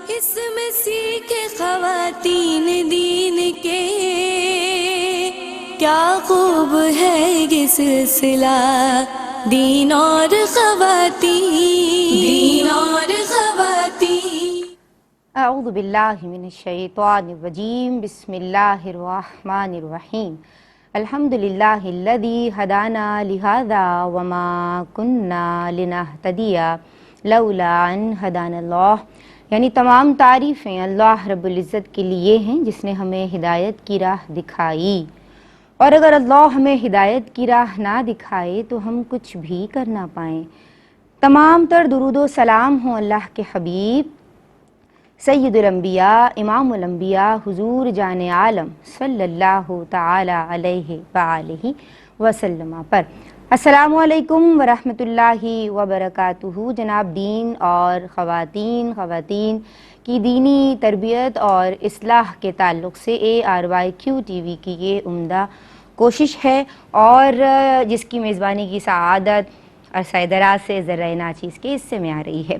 اس میں سیکھے خواتین دین کے، کیا خوب ہے یہ سلسلہ دین اور خواتین اعوذ باللہ من الشیطان الرجیم، بسم اللہ الرحمن الرحیم، الحمدللہ الذی ہدانا لہذا وما کننا لنہتدی لولا ان ہدانا اللہ، یعنی تمام تعریفیں اللہ رب العزت کے لیے ہیں جس نے ہمیں ہدایت کی راہ دکھائی، اور اگر اللہ ہمیں ہدایت کی راہ نہ دکھائے تو ہم کچھ بھی کر نہ پائیں۔ تمام تر درود و سلام ہوں اللہ کے حبیب سید الانبیاء امام الانبیاء حضور جان عالم صلی اللہ تعالی علیہ وآلہ وسلم پر۔ السلام علیکم ورحمۃ اللہ وبرکاتہ۔ جناب، دین اور خواتین کی دینی تربیت اور اصلاح کے تعلق سے ARYQ TV کی یہ عمدہ کوشش ہے، اور جس کی میزبانی کی سعادت عرصہ دراز سے ذرہ ناچیز کے حصے میں آ رہی ہے۔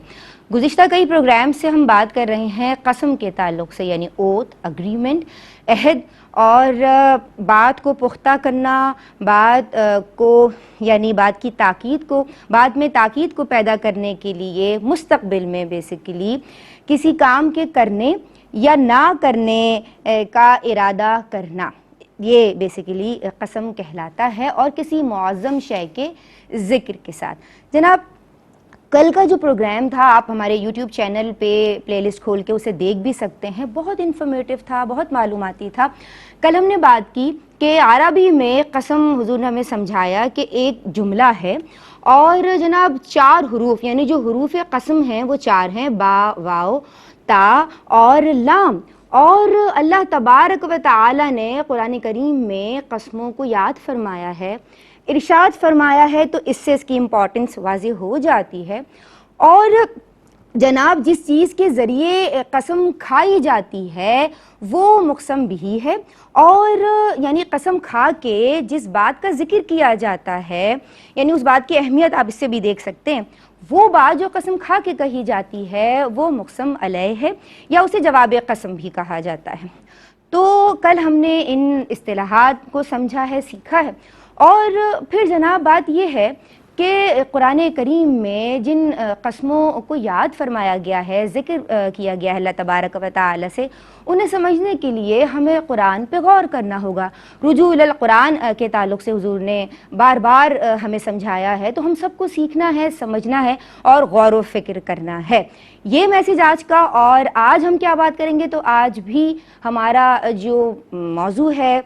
گزشتہ کئی پروگرام سے ہم بات کر رہے ہیں قسم کے تعلق سے، یعنی اوتھ، اگریمنٹ، عہد، اور بات کو پختہ کرنا، بات کی تاکید کو، بعد میں تاکید کو پیدا کرنے کے لیے مستقبل میں بیسیکلی کسی کام کے کرنے یا نہ کرنے کا ارادہ کرنا، یہ بیسیکلی قسم کہلاتا ہے، اور کسی معظم شے کے ذکر کے ساتھ۔ جناب، کل کا جو پروگرام تھا آپ ہمارے یوٹیوب چینل پہ پلے لسٹ کھول کے اسے دیکھ بھی سکتے ہیں، بہت انفارمیٹیو تھا، بہت معلوماتی تھا۔ کل ہم نے بات کی کہ عربی میں قسم، حضور نے ہمیں سمجھایا کہ ایک جملہ ہے، اور جناب 4 حروف، یعنی جو حروف قسم ہیں وہ 4 ہیں، با، واو، تا اور لام۔ اور اللہ تبارک و تعالی نے قرآن کریم میں قسموں کو یاد فرمایا ہے، ارشاد فرمایا ہے، تو اس سے اس کی امپورٹنس واضح ہو جاتی ہے۔ اور جناب، جس چیز کے ذریعے قسم کھائی جاتی ہے وہ مقسم بھی ہے، اور یعنی قسم کھا کے جس بات کا ذکر کیا جاتا ہے، یعنی اس بات کی اہمیت آپ اس سے بھی دیکھ سکتے ہیں، وہ بات جو قسم کھا کے کہی جاتی ہے وہ مقسم علیہ ہے، یا اسے جواب قسم بھی کہا جاتا ہے۔ تو کل ہم نے ان اصطلاحات کو سمجھا ہے، سیکھا ہے، اور پھر جناب بات یہ ہے کہ قرآن کریم میں جن قسموں کو یاد فرمایا گیا ہے، ذکر کیا گیا ہے اللہ تبارک و تعالی سے، انہیں سمجھنے کے لیے ہمیں قرآن پہ غور کرنا ہوگا۔ رجوع القرآن کے تعلق سے حضور نے بار بار ہمیں سمجھایا ہے، تو ہم سب کو سیکھنا ہے، سمجھنا ہے اور غور و فکر کرنا ہے۔ یہ میسج آج کا، اور آج ہم کیا بات کریں گے، تو آج بھی ہمارا جو موضوع ہے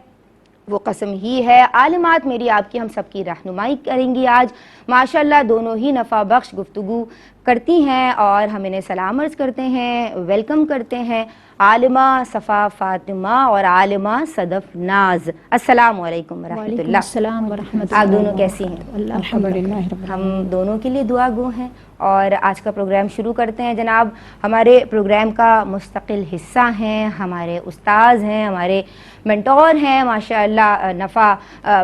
وہ قسم ہی ہے۔ عالمات میری آپ کی، ہم سب کی رہنمائی کریں گی آج ماشاءاللہ، دونوں ہی نفع بخش گفتگو کرتی ہیں، اور ہم انہیں سلام عرض کرتے ہیں، ویلکم کرتے ہیں، عالمہ صفا فاطمہ اور عالمہ صدف ناز۔ السلام علیکم ورحمۃ اللہ۔ وعلیکم السلام ورحمۃ اللہ۔ آپ دونوں کیسی ہیں؟ الحمدللہ۔ ہم دونوں کے لیے دعا گو ہیں، اور آج کا پروگرام شروع کرتے ہیں۔ جناب، ہمارے پروگرام کا مستقل حصہ ہیں، ہمارے استاذ ہیں، ہمارے منٹور ہیں، ماشاءاللہ نفع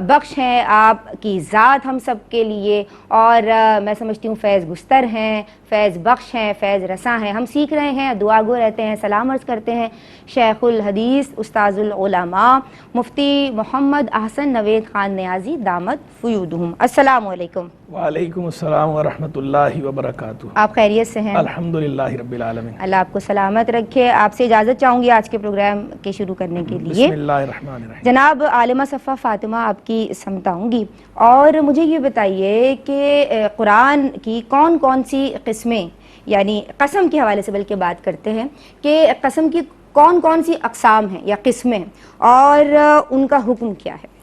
بخش ہیں، آپ کی ذات ہم سب کے لیے، اور میں سمجھتی ہوں فیض گستر ہیں، فیض بخش ہیں، فیض رساں ہیں۔ ہم سیکھ رہے ہیں، دعا گو رہتے ہیں، سلام عرض کرتے ہیں شیخ الحدیث استاذ العلماء مفتی محمد احسن نوید خان نیازی دامت فیودہم۔ السلام علیکم۔ وعلیکم السلام ورحمۃ اللہ وبرکاتہ۔ آپ خیریت سے ہیں؟ الحمدللہ رب العالمین۔ اللہ آپ کو سلامت رکھے۔ آپ سے اجازت چاہوں گی آج کے پروگرام کے شروع کرنے کے لیے۔ بسم اللہ الرحمن الرحیم۔ جناب، عالمہ صفا فاطمہ آپ کی سمت آؤں گی، اور مجھے یہ بتائیے کہ قرآن کی کون کون سی قسمیں، یعنی قسم کے حوالے سے بلکہ بات کرتے ہیں کہ قسم کی کون کون سی اقسام ہیں یا قسمیں، اور ان کا حکم کیا ہے؟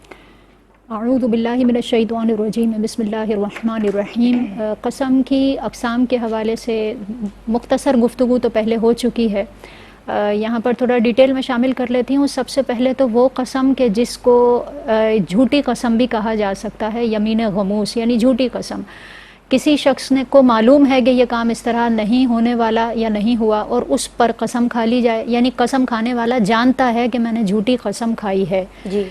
اعوذ باللہ من الشیطان الرجیم، بسم اللہ الرحمن الرحیم۔ قسم کی اقسام کے حوالے سے مختصر گفتگو تو پہلے ہو چکی ہے، یہاں پر تھوڑا ڈیٹیل میں شامل کر لیتی ہوں۔ سب سے پہلے تو وہ قسم کہ جس کو جھوٹی قسم بھی کہا جا سکتا ہے، یمین غموس، یعنی جھوٹی قسم۔ کسی شخص کو معلوم ہے کہ یہ کام اس طرح نہیں ہونے والا یا نہیں ہوا، اور اس پر قسم کھا لی جائے، یعنی قسم کھانے والا جانتا ہے کہ میں نے جھوٹی قسم کھائی ہے۔ جی،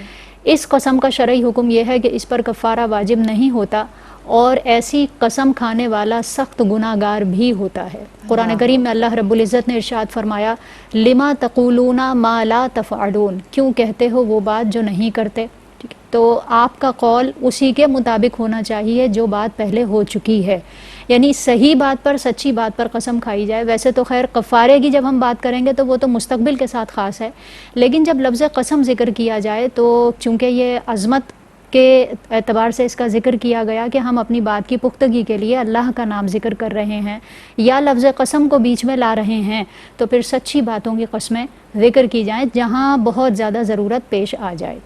اس قسم کا شرعی حکم یہ ہے کہ اس پر کفارہ واجب نہیں ہوتا، اور ایسی قسم کھانے والا سخت گناہگار بھی ہوتا ہے۔ قرآن کریم میں اللہ رب العزت نے ارشاد فرمایا لما تقولون ما لا تفعلون، کیوں کہتے ہو وہ بات جو نہیں کرتے۔ ٹھیک ہے، تو آپ کا قول اسی کے مطابق ہونا چاہیے جو بات پہلے ہو چکی ہے، یعنی صحیح بات پر، سچی بات پر قسم کھائی جائے۔ ویسے تو خیر کفارے کی جب ہم بات کریں گے تو وہ تو مستقبل کے ساتھ خاص ہے، لیکن جب لفظ قسم ذکر کیا جائے تو چونکہ یہ عظمت کے اعتبار سے اس کا ذکر کیا گیا کہ ہم اپنی بات کی پختگی کے لیے اللہ کا نام ذکر کر رہے ہیں یا لفظ قسم کو بیچ میں لا رہے ہیں، تو پھر سچی باتوں کی قسمیں ذکر کی جائیں جہاں بہت زیادہ ضرورت پیش آ جائے۔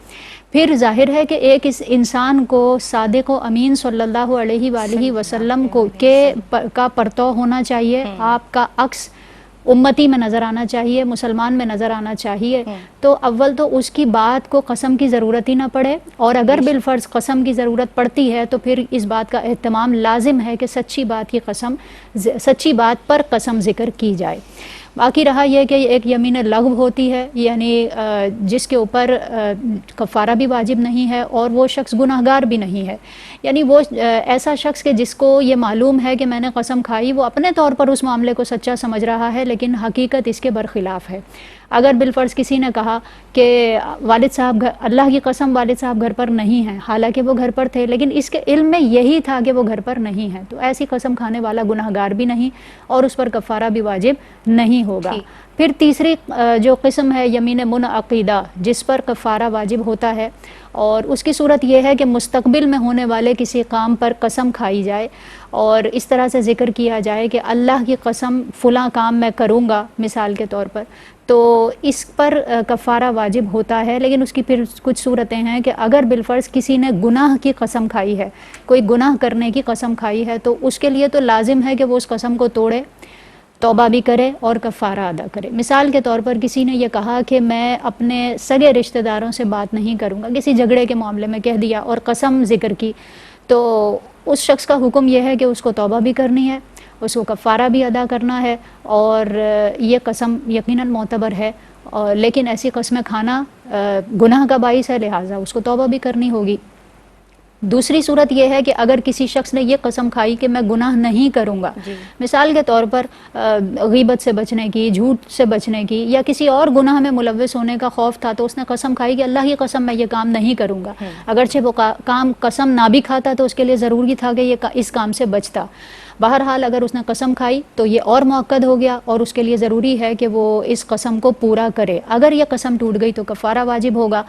پھر ظاہر ہے کہ ایک اس انسان کو صادق و امین صلی اللہ علیہ وآلہ وسلم کا پرتو ہونا چاہیے، آپ کا عکس امتی میں نظر آنا چاہیے، مسلمان میں نظر آنا چاہیے، تو اول تو اس کی بات کو قسم کی ضرورت ہی نہ پڑے، اور اگر بالفرض قسم کی ضرورت پڑتی ہے تو پھر اس بات کا اہتمام لازم ہے کہ سچی بات پر قسم ذکر کی جائے۔ باقی رہا یہ کہ ایک یمین لغو ہوتی ہے، یعنی جس کے اوپر کفارہ بھی واجب نہیں ہے اور وہ شخص گناہگار بھی نہیں ہے، یعنی وہ ایسا شخص کہ جس کو یہ معلوم ہے کہ میں نے قسم کھائی، وہ اپنے طور پر اس معاملے کو سچا سمجھ رہا ہے لیکن حقیقت اس کے برخلاف ہے۔ اگر بالفرض کسی نے کہا کہ والد صاحب اللہ کی قسم والد صاحب گھر پر نہیں ہیں، حالانکہ وہ گھر پر تھے لیکن اس کے علم میں یہی تھا کہ وہ گھر پر نہیں ہیں، تو ایسی قسم کھانے والا گناہگار بھی نہیں اور اس پر کفارہ بھی واجب نہیں ہوگا۔ پھر تیسری جو قسم ہے یمین منعقدہ، جس پر کفارہ واجب ہوتا ہے، اور اس کی صورت یہ ہے کہ مستقبل میں ہونے والے کسی کام پر قسم کھائی جائے اور اس طرح سے ذکر کیا جائے کہ اللہ کی قسم فلاں کام میں کروں گا مثال کے طور پر، تو اس پر کفارہ واجب ہوتا ہے۔ لیکن اس کی پھر کچھ صورتیں ہیں کہ اگر بالفرض کسی نے گناہ کی قسم کھائی ہے، کوئی گناہ کرنے کی قسم کھائی ہے، تو اس کے لیے تو لازم ہے کہ وہ اس قسم کو توڑے، توبہ بھی کرے اور کفارہ ادا کرے۔ مثال کے طور پر کسی نے یہ کہا کہ میں اپنے سگے رشتہ داروں سے بات نہیں کروں گا، کسی جھگڑے کے معاملے میں کہہ دیا اور قسم ذکر کی، تو اس شخص کا حکم یہ ہے کہ اس کو توبہ بھی کرنی ہے، اس کو کفارہ بھی ادا کرنا ہے، اور یہ قسم یقیناً معتبر ہے، لیکن ایسی قسمیں کھانا گناہ کا باعث ہے، لہٰذا اس کو توبہ بھی کرنی ہوگی۔ دوسری صورت یہ ہے کہ اگر کسی شخص نے یہ قسم کھائی کہ میں گناہ نہیں کروں گا، مثال کے طور پر غیبت سے بچنے کی، جھوٹ سے بچنے کی، یا کسی اور گناہ میں ملوث ہونے کا خوف تھا، تو اس نے قسم کھائی کہ اللہ کی قسم میں یہ کام نہیں کروں گا، اگرچہ وہ کام قسم نہ بھی کھاتا تو اس کے لیے ضروری تھا کہ یہ اس کام سے بچتا۔ بہرحال اگر اس نے قسم کھائی تو یہ اور مؤکد ہو گیا اور اس کے لیے ضروری ہے کہ وہ اس قسم کو پورا کرے۔ اگر یہ قسم ٹوٹ گئی تو کفارہ واجب ہوگا۔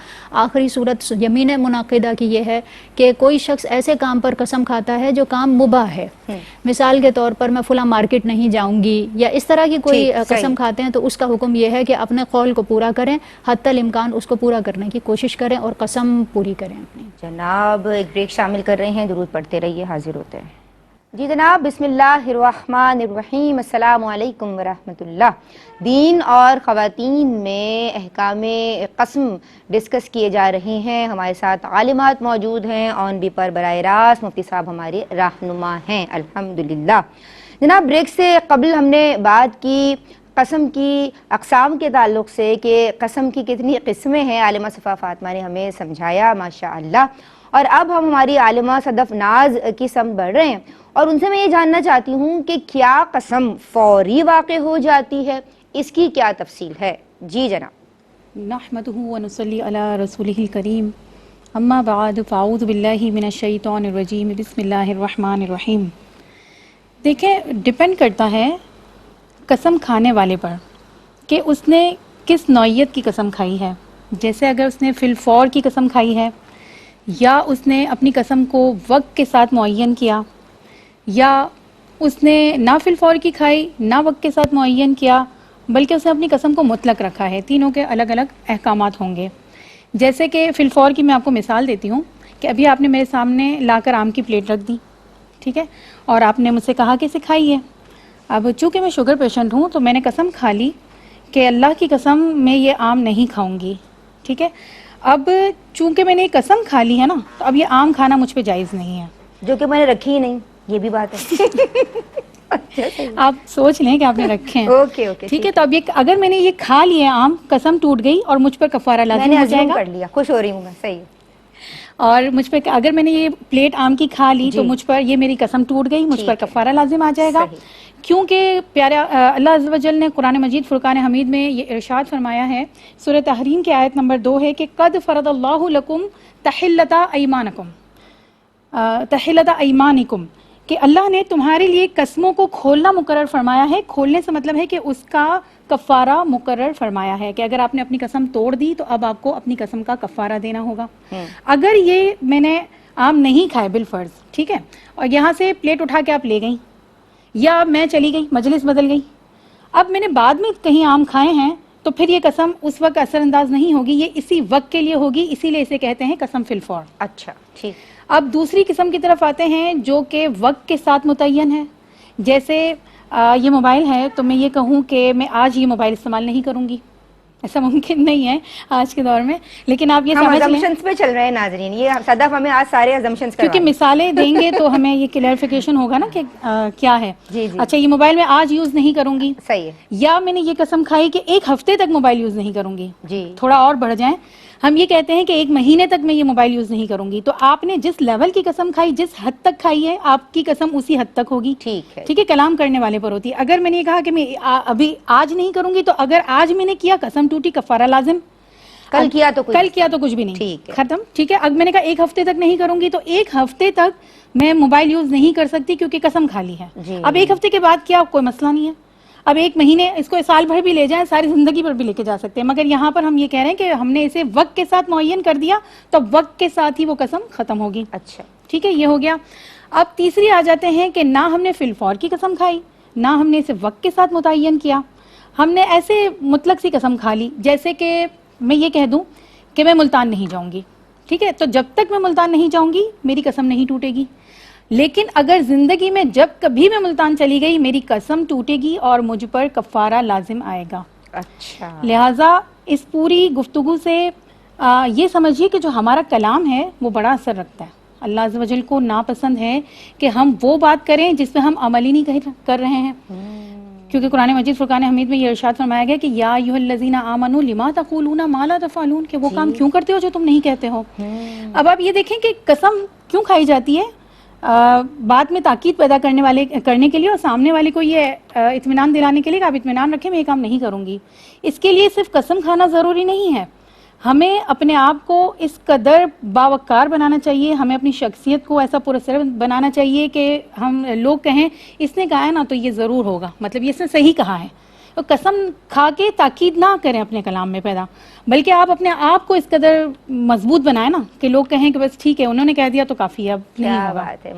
آخری صورت یمین منعقدہ کی یہ ہے کہ کوئی شخص ایسے کام پر قسم کھاتا ہے جو کام مباح ہے، مثال کے طور پر میں فلاں مارکیٹ نہیں جاؤں گی، یا اس طرح کی کوئی قسم کھاتے ہیں، تو اس کا حکم یہ ہے کہ اپنے قول کو پورا کریں، حتی الامکان اس کو پورا کرنے کی کوشش کریں اور قسم پوری کریں اپنی۔ جناب ایک بریک شامل کر رہے ہیں، درود پڑھتے رہیے، حاضر ہوتے ہیں۔ جی جناب، بسم اللہ الرحمن الرحیم، السلام علیکم ورحمۃ اللہ۔ دین اور خواتین میں احکام قسم ڈسکس کیے جا رہے ہیں، ہمارے ساتھ عالمات موجود ہیں آن بھی پر براہ راست، مفتی صاحب ہمارے رہنما ہیں الحمدللہ۔ جناب بریک سے قبل ہم نے بات کی قسم کی اقسام کے تعلق سے کہ قسم کی کتنی قسمیں ہیں، عالمہ صفا فاطمہ نے ہمیں سمجھایا ماشاءاللہ، اور اب ہم ہماری عالمہ صدف ناز کی سمت بڑھ رہے ہیں، اور ان سے میں یہ جاننا چاہتی ہوں کہ کیا قسم فوری واقع ہو جاتی ہے، اس کی کیا تفصیل ہے؟ جی جناب۔ نحمدہ ونصلی علی رسولہ الکریم، اما بعد فاعوذ باللہ من الشیطان الرجیم، بسم اللہ الرحمن الرحیم۔ دیکھیں، ڈیپینڈ کرتا ہے قسم کھانے والے پر کہ اس نے کس نوعیت کی قسم کھائی ہے۔ جیسے اگر اس نے فی الفور کی قسم کھائی ہے، یا اس نے اپنی قسم کو وقت کے ساتھ معین کیا، یا اس نے نہ فی الفور کی کھائی نہ وقت کے ساتھ معین کیا، بلکہ اس نے اپنی قسم کو مطلق رکھا ہے، تینوں کے الگ الگ احکامات ہوں گے۔ جیسے کہ فی الفور کی میں آپ کو مثال دیتی ہوں کہ ابھی آپ نے میرے سامنے لا کر آم کی پلیٹ رکھ دی، ٹھیک ہے، اور آپ نے مجھ سے کہا کہ اسے کھائیے۔ اب چونکہ میں شوگر پیشنٹ ہوں تو میں نے قسم کھا لی کہ اللہ کی قسم میں یہ آم نہیں کھاؤں گی، ٹھیک ہے۔ اب چونکہ میں نے یہ قسم کھا لی ہے نا، تو اب یہ آم کھانا مجھ پہ جائز نہیں ہے، جو کہ میں نے رکھی ہی نہیں، یہ بھی بات ہے۔ آپ سوچ لیں کہ آپ نے رکھے ہیں، اوکے ٹھیک ہے۔ تو اب یہ اگر میں نے یہ کھا لیا آم، قسم ٹوٹ گئی اور مجھ پر کفارہ میں لازم نے ہو جائے عزم گا۔ کر لیا، خوش ہو رہی ہوں میں، صحیح ہے۔ اور مجھ پہ اگر میں نے یہ پلیٹ آم کی کھا لی تو مجھ پر یہ میری قسم ٹوٹ گئی، مجھ پر کفارہ لازم آ جائے گا، کیونکہ پیارا اللہ عز و جل نے قرآن مجید فرقان حمید میں یہ ارشاد فرمایا ہے، سورہ تحریم کی آیت نمبر 2 ہے کہ قد فرض اللہ لکم تحلۃ ایمانکم، تحلۃ ایمانکم، کہ اللہ نے تمہارے لیے قسموں کو کھولنا مقرر فرمایا ہے۔ کھولنے سے مطلب ہے کہ اس کا کفارہ مقرر فرمایا ہے کہ اگر آپ نے اپنی قسم توڑ دی تو اب آپ کو اپنی قسم کا کفارہ دینا ہوگا۔ اگر یہ میں نے آم نہیں کھائے بالفرض، ٹھیک ہے، اور یہاں سے پلیٹ اٹھا کے آپ لے گئیں یا میں چلی گئی، مجلس بدل گئی، اب میں نے بعد میں کہیں آم کھائے ہیں تو پھر یہ قسم اس وقت اثر انداز نہیں ہوگی، یہ اسی وقت کے لیے ہوگی، اسی لیے اسے کہتے ہیں قسم فی الفور۔ اچھا ٹھیک۔ اب دوسری قسم کی طرف آتے ہیں جو کہ وقت کے ساتھ متعین ہے، جیسے یہ موبائل ہے تو میں یہ کہوں کہ میں آج یہ موبائل استعمال نہیں کروں گی، ایسا ممکن نہیں ہے آج کے دور میں، لیکن آپ یہ ہم سمجھ لیں assumptions پہ چل رہے ہیں ناظرین، یہ صدف ہمیں آج سارے assumptions کیونکہ مثالیں دیں گے تو ہمیں یہ کلیئرفیکیشن ہوگا نا کہ کیا ہے۔ اچھا یہ موبائل میں آج یوز نہیں کروں گی، صحیح ہے، یا میں نے یہ قسم کھائی کہ ایک ہفتے تک موبائل یوز نہیں کروں گی، جی تھوڑا اور بڑھ جائیں، ہم یہ کہتے ہیں کہ ایک مہینے تک میں یہ موبائل یوز نہیں کروں گی، تو آپ نے جس لیول کی قسم کھائی، جس حد تک کھائی ہے، آپ کی قسم اسی حد تک ہوگی، ٹھیک ہے، ٹھیک ہے، کلام کرنے والے پر ہوتی ہے۔ اگر میں نے یہ کہا کہ میں ابھی آج نہیں کروں گی، تو اگر آج میں نے کیا قسم ٹوٹی، کفارہ لازم، کل کیا تو کچھ بھی نہیں، ٹھیک ہے، ختم، ٹھیک ہے۔ اب میں نے کہا ایک ہفتے تک نہیں کروں گی، تو ایک ہفتے تک میں موبائل یوز نہیں کر سکتی کیونکہ قسم کھا لی ہے۔ اب ایک ہفتے کے بعد کیا، کوئی مسئلہ نہیں ہے، اب ایک مہینے، اس کو سال بھر بھی لے جائیں، ساری زندگی پر بھی لے کے جا سکتے ہیں، مگر یہاں پر ہم یہ کہہ رہے ہیں کہ ہم نے اسے وقت کے ساتھ معین کر دیا تو وقت کے ساتھ ہی وہ قسم ختم ہوگی۔ اچھا ٹھیک ہے، یہ ہو گیا۔ اب تیسری آ جاتے ہیں کہ نہ ہم نے فی الفور کی قسم کھائی، نہ ہم نے اسے وقت کے ساتھ متعین کیا، ہم نے ایسے مطلق سی قسم کھا لی، جیسے کہ میں یہ کہہ دوں کہ میں ملتان نہیں جاؤں گی، ٹھیک ہے، تو جب تک میں ملتان نہیں جاؤں گی میری قسم نہیں ٹوٹے گی، لیکن اگر زندگی میں جب کبھی میں ملتان چلی گئی میری قسم ٹوٹے گی اور مجھ پر کفارہ لازم آئے گا۔ اچھا، لہٰذا اس پوری گفتگو سے یہ سمجھیے کہ جو ہمارا کلام ہے وہ بڑا اثر رکھتا ہے۔ اللہ عز و جل کو ناپسند ہے کہ ہم وہ بات کریں جس پہ ہم عمل ہی نہیں کر رہے ہیں، کیونکہ قرآن مجید فرقان حمید میں یہ ارشاد فرمایا گیا کہ یا ایھا الذین آمنوا لما تقولون ما لا تفعلون، کہ وہ کام کیوں کرتے ہو جو تم نہیں کہتے ہو۔ اب آپ یہ دیکھیں کہ قسم کیوں کھائی جاتی ہے، بات میں تاکید پیدا کرنے کے لیے اور سامنے والے کو یہ اطمینان دلانے کے لیے کہ آپ اطمینان رکھیں میں یہ کام نہیں کروں گی۔ اس کے لیے صرف قسم کھانا ضروری نہیں ہے، ہمیں اپنے آپ کو اس قدر باوقار بنانا چاہیے، ہمیں اپنی شخصیت کو ایسا پراسرار بنانا چاہیے کہ ہم لوگ کہیں اس نے کہا ہے نا تو یہ ضرور ہوگا، مطلب یہ اس نے صحیح کہا ہے۔ تو قسم کھا کے تاکید نہ کریں اپنے کلام میں پیدا، بلکہ آپ اپنے آپ کو اس قدر مضبوط بنائیں نا کہ لوگ کہیں کہ بس ٹھیک ہے انہوں نے کہہ دیا تو کافی ہے، اب نہیں کیا ہوگا۔ بات ہے،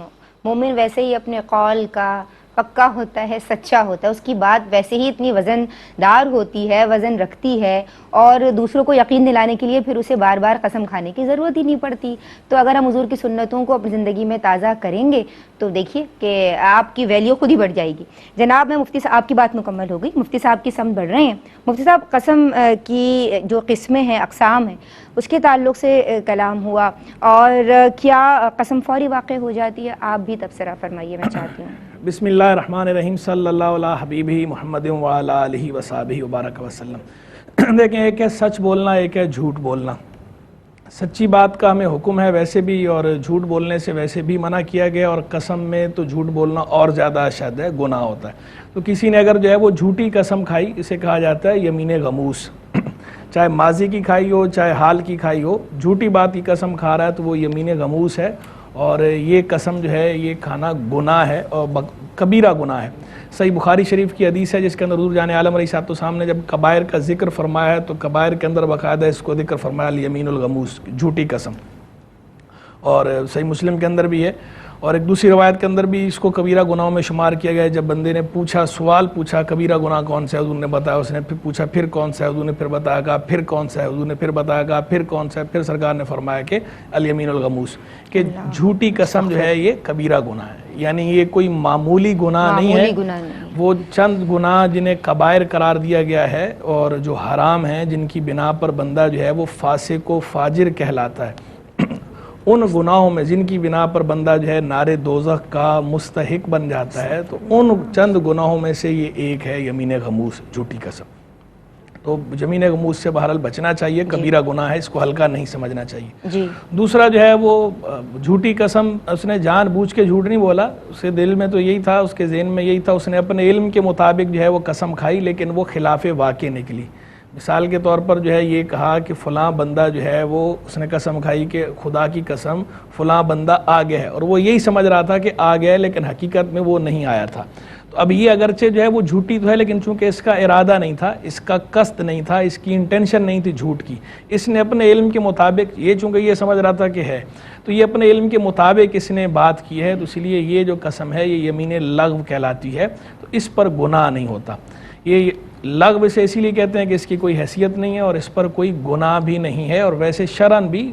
مومن ویسے ہی اپنے قول کا پکا ہوتا ہے، سچا ہوتا ہے، اس کی بات ویسے ہی اتنی وزن دار ہوتی ہے، وزن رکھتی ہے، اور دوسروں کو یقین دلانے کے لیے پھر اسے بار بار قسم کھانے کی ضرورت ہی نہیں پڑتی۔ تو اگر ہم حضور کی سنتوں کو اپنی زندگی میں تازہ کریں گے تو دیکھیے کہ آپ کی ویلیو خود ہی بڑھ جائے گی۔ جناب میں مفتی صاحب آپ کی بات مکمل ہو گئی، مفتی صاحب کی سمت بڑھ رہے ہیں۔ مفتی صاحب قسم کی جو قسمیں ہیں، اقسام ہیں، اس کے تعلق سے کلام ہوا، اور کیا قسم فوری واقع ہو جاتی ہے؟ آپ بھی تبصرہ فرمائیے، میں چاہتی ہوں۔ بسم اللہ الرحمن الرحیم، صلی اللہ علیہ حبیبہ محمد وعلی آلہ وصحبہ وبارک وسلم۔ دیکھیں، ایک ہے سچ بولنا، ایک ہے جھوٹ بولنا۔ سچی بات کا ہمیں حکم ہے ویسے بھی، اور جھوٹ بولنے سے ویسے بھی منع کیا گیا، اور قسم میں تو جھوٹ بولنا اور زیادہ اشد ہے، گناہ ہوتا ہے۔ تو کسی نے اگر جو ہے وہ جھوٹی قسم کھائی، اسے کہا جاتا ہے یمین غموس، چاہے ماضی کی کھائی ہو چاہے حال کی کھائی ہو، جھوٹی بات کی قسم کھا رہا ہے تو وہ یمین غموس ہے، اور یہ قسم جو ہے یہ کھانا گناہ ہے، اور کبیرہ گناہ ہے۔ صحیح بخاری شریف کی حدیث ہے جس کے اندر حضور جان عالم علیہ الصلوۃ والسلام نے جب کبائر کا ذکر فرمایا ہے تو کبائر کے اندر باقاعدہ اس کو ذکر فرمایا الیمین الغموس، جھوٹی قسم، اور صحیح مسلم کے اندر بھی ہے، اور ایک دوسری روایت کے اندر بھی اس کو کبیرہ گناہوں میں شمار کیا گیا ہے۔ جب بندے نے پوچھا، سوال پوچھا کبیرہ گناہ کون سا ہے، حضور نے بتایا، اس نے پھر پوچھا پھر کون سا ہے، حضور نے پھر بتایا، کہا پھر کون سا ہے، حضور نے پھر بتایا، کہا پھر کون سا ہے، پھر سرکار نے فرمایا کہ الیمین الغموس، کہ جھوٹی قسم جو ہے یہ کبیرہ گناہ ہے، یعنی یہ کوئی معمولی گناہ نہیں ہے، وہ چند گناہ جنہیں کبائر قرار دیا گیا ہے اور جو حرام ہیں، جن کی بنا پر بندہ جو ہے وہ فاسق و فاجر کہلاتا ہے، ان گناہوں میں جن کی بنا پر بندہ جو ہے نار دوزخ کا مستحق بن جاتا ہے، تو ان چند گناہوں میں سے یہ ایک ہے یمین غموس، جھوٹی قسم۔ تو جمین غموس سے بہرحال بچنا چاہیے، کبیرہ گناہ ہے، اس کو ہلکا نہیں سمجھنا چاہیے۔ جی دوسرا جو ہے وہ جھوٹی قسم، اس نے جان بوجھ کے جھوٹ نہیں بولا، اس کے دل میں تو یہی تھا، اس کے ذہن میں یہی تھا، اس نے اپنے علم کے مطابق جو ہے وہ قسم کھائی، لیکن وہ خلاف واقع نکلی۔ مثال کے طور پر جو ہے یہ کہا کہ فلاں بندہ جو ہے وہ، اس نے قسم کھائی کہ خدا کی قسم فلاں بندہ آ گیا ہے، اور وہ یہی سمجھ رہا تھا کہ آ گیا ہے، لیکن حقیقت میں وہ نہیں آیا تھا۔ تو اب یہ اگرچہ جو ہے وہ جھوٹی تو ہے، لیکن چونکہ اس کا ارادہ نہیں تھا، اس کا قصد نہیں تھا، اس کی انٹینشن نہیں تھی جھوٹ کی، اس نے اپنے علم کے مطابق، یہ چونکہ یہ سمجھ رہا تھا کہ ہے، تو یہ اپنے علم کے مطابق اس نے بات کی ہے، تو اس لیے یہ جو قسم ہے یہ یمین لغو کہلاتی ہے، تو اس پر گناہ نہیں ہوتا۔ یہ لغو سے اسی لیے کہتے ہیں کہ اس کی کوئی حیثیت نہیں ہے اور اس پر کوئی گناہ بھی نہیں ہے، اور ویسے شرعاً بھی